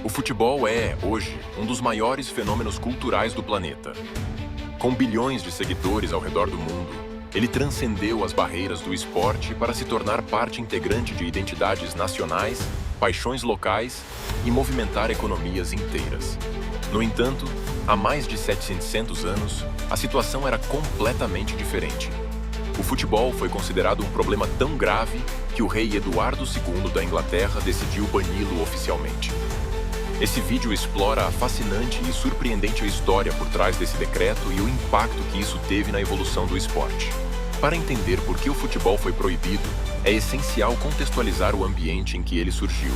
O futebol é, hoje, um dos maiores fenômenos culturais do planeta. Com bilhões de seguidores ao redor do mundo, ele transcendeu as barreiras do esporte para se tornar parte integrante de identidades nacionais, paixões locais e movimentar economias inteiras. No entanto, há mais de 700 anos, a situação era completamente diferente. O futebol foi considerado um problema tão grave que o rei Eduardo II da Inglaterra decidiu bani-lo oficialmente. Esse vídeo explora a fascinante e surpreendente história por trás desse decreto e o impacto que isso teve na evolução do esporte. Para entender por que o futebol foi proibido, é essencial contextualizar o ambiente em que ele surgiu.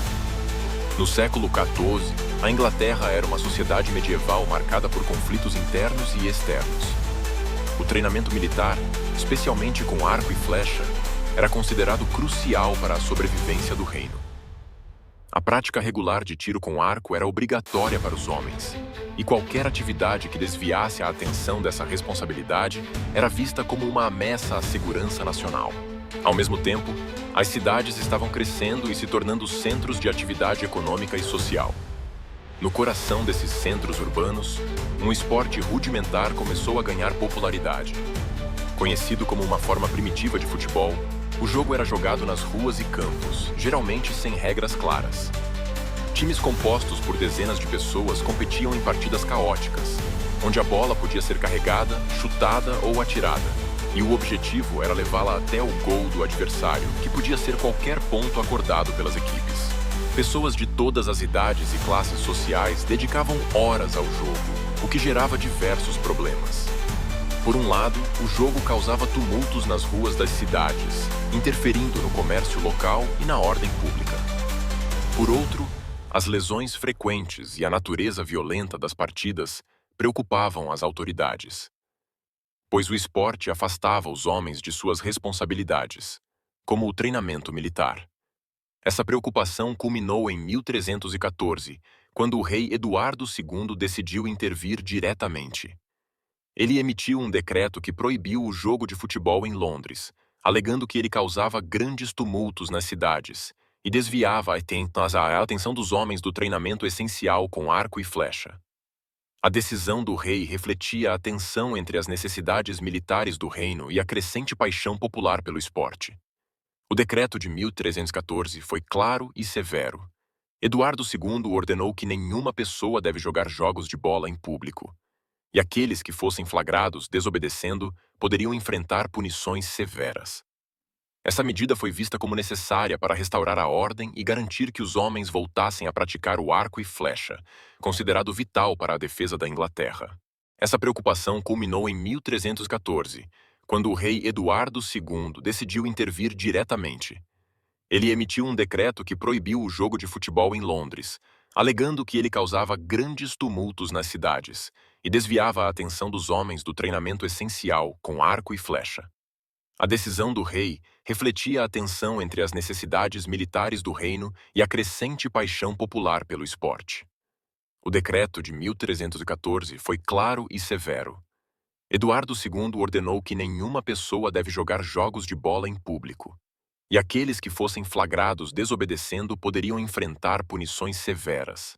No século XIV, a Inglaterra era uma sociedade medieval marcada por conflitos internos e externos. O treinamento militar, especialmente com arco e flecha, era considerado crucial para a sobrevivência do reino. A prática regular de tiro com arco era obrigatória para os homens, e qualquer atividade que desviasse a atenção dessa responsabilidade era vista como uma ameaça à segurança nacional. Ao mesmo tempo, as cidades estavam crescendo e se tornando centros de atividade econômica e social. No coração desses centros urbanos, um esporte rudimentar começou a ganhar popularidade. Conhecido como uma forma primitiva de futebol, o jogo era jogado nas ruas e campos, geralmente sem regras claras. Times compostos por dezenas de pessoas competiam em partidas caóticas, onde a bola podia ser carregada, chutada ou atirada, e o objetivo era levá-la até o gol do adversário, que podia ser qualquer ponto acordado pelas equipes. Pessoas de todas as idades e classes sociais dedicavam horas ao jogo, o que gerava diversos problemas. Por um lado, o jogo causava tumultos nas ruas das cidades, interferindo no comércio local e na ordem pública. Por outro, as lesões frequentes e a natureza violenta das partidas preocupavam as autoridades, pois o esporte afastava os homens de suas responsabilidades, como o treinamento militar. Essa preocupação culminou em 1314, quando o rei Eduardo II decidiu intervir diretamente. Ele emitiu um decreto que proibiu o jogo de futebol em Londres, alegando que ele causava grandes tumultos nas cidades e desviava a atenção dos homens do treinamento essencial com arco e flecha. A decisão do rei refletia a tensão entre as necessidades militares do reino e a crescente paixão popular pelo esporte. O decreto de 1314 foi claro e severo. Eduardo II ordenou que nenhuma pessoa deve jogar jogos de bola em público, e aqueles que fossem flagrados desobedecendo poderiam enfrentar punições severas. Essa medida foi vista como necessária para restaurar a ordem e garantir que os homens voltassem a praticar o arco e flecha, considerado vital para a defesa da Inglaterra. Essa preocupação culminou em 1314, quando o rei Eduardo II decidiu intervir diretamente. Ele emitiu um decreto que proibiu o jogo de futebol em Londres, alegando que ele causava grandes tumultos nas cidades e desviava a atenção dos homens do treinamento essencial com arco e flecha. A decisão do rei refletia a tensão entre as necessidades militares do reino e a crescente paixão popular pelo esporte. O decreto de 1314 foi claro e severo. Eduardo II ordenou que nenhuma pessoa deve jogar jogos de bola em público, e aqueles que fossem flagrados desobedecendo poderiam enfrentar punições severas.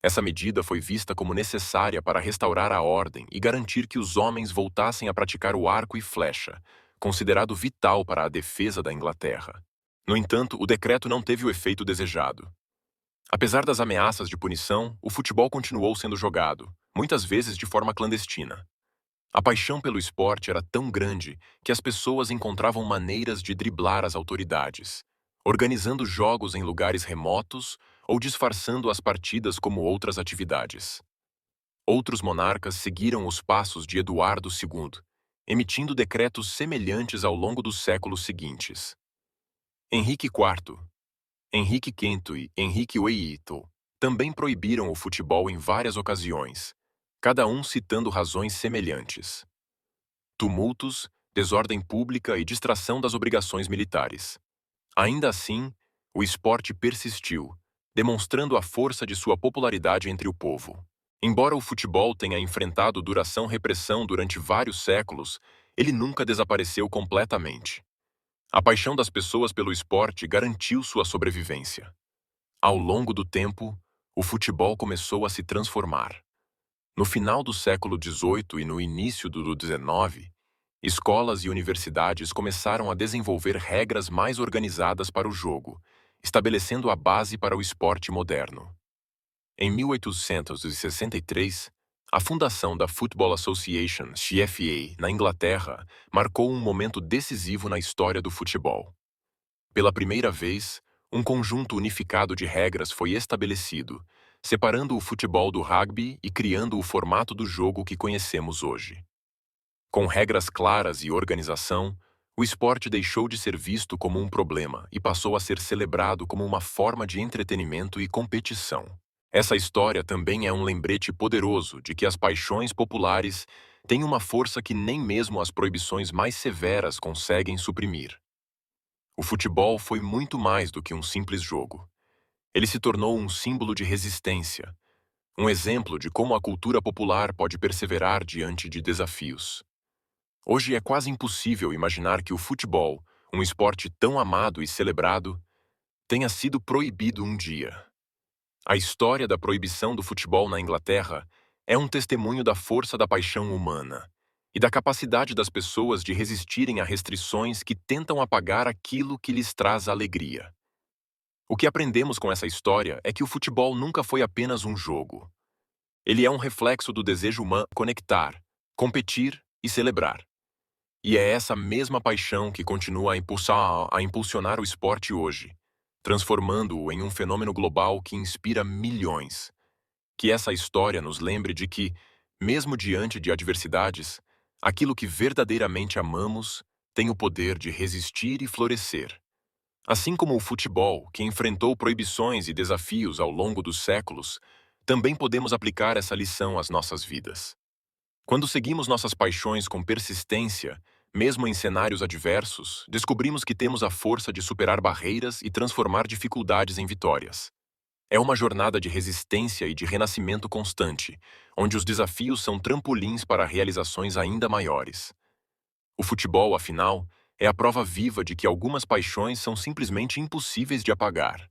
Essa medida foi vista como necessária para restaurar a ordem e garantir que os homens voltassem a praticar o arco e flecha, considerado vital para a defesa da Inglaterra. No entanto, o decreto não teve o efeito desejado. Apesar das ameaças de punição, o futebol continuou sendo jogado, muitas vezes de forma clandestina. A paixão pelo esporte era tão grande que as pessoas encontravam maneiras de driblar as autoridades, organizando jogos em lugares remotos ou disfarçando as partidas como outras atividades. Outros monarcas seguiram os passos de Eduardo II, emitindo decretos semelhantes ao longo dos séculos seguintes. Henrique IV, Henrique V e Henrique VIII também proibiram o futebol em várias ocasiões, cada um citando razões semelhantes: tumultos, desordem pública e distração das obrigações militares. Ainda assim, o esporte persistiu, demonstrando a força de sua popularidade entre o povo. Embora o futebol tenha enfrentado repressão durante vários séculos, ele nunca desapareceu completamente. A paixão das pessoas pelo esporte garantiu sua sobrevivência. Ao longo do tempo, o futebol começou a se transformar. No final do século XVIII e no início do XIX, escolas e universidades começaram a desenvolver regras mais organizadas para o jogo, estabelecendo a base para o esporte moderno. Em 1863, a fundação da Football Association, FA, na Inglaterra, marcou um momento decisivo na história do futebol. Pela primeira vez, um conjunto unificado de regras foi estabelecido, separando o futebol do rugby e criando o formato do jogo que conhecemos hoje. Com regras claras e organização, o esporte deixou de ser visto como um problema e passou a ser celebrado como uma forma de entretenimento e competição. Essa história também é um lembrete poderoso de que as paixões populares têm uma força que nem mesmo as proibições mais severas conseguem suprimir. O futebol foi muito mais do que um simples jogo. Ele se tornou um símbolo de resistência, um exemplo de como a cultura popular pode perseverar diante de desafios. Hoje é quase impossível imaginar que o futebol, um esporte tão amado e celebrado, tenha sido proibido um dia. A história da proibição do futebol na Inglaterra é um testemunho da força da paixão humana e da capacidade das pessoas de resistirem a restrições que tentam apagar aquilo que lhes traz alegria. O que aprendemos com essa história é que o futebol nunca foi apenas um jogo. Ele é um reflexo do desejo humano de conectar, competir e celebrar. E é essa mesma paixão que continua a impulsionar o esporte hoje, transformando-o em um fenômeno global que inspira milhões. Que essa história nos lembre de que, mesmo diante de adversidades, aquilo que verdadeiramente amamos tem o poder de resistir e florescer. Assim como o futebol, que enfrentou proibições e desafios ao longo dos séculos, também podemos aplicar essa lição às nossas vidas. Quando seguimos nossas paixões com persistência, mesmo em cenários adversos, descobrimos que temos a força de superar barreiras e transformar dificuldades em vitórias. É uma jornada de resistência e de renascimento constante, onde os desafios são trampolins para realizações ainda maiores. O futebol, afinal, é a prova viva de que algumas paixões são simplesmente impossíveis de apagar.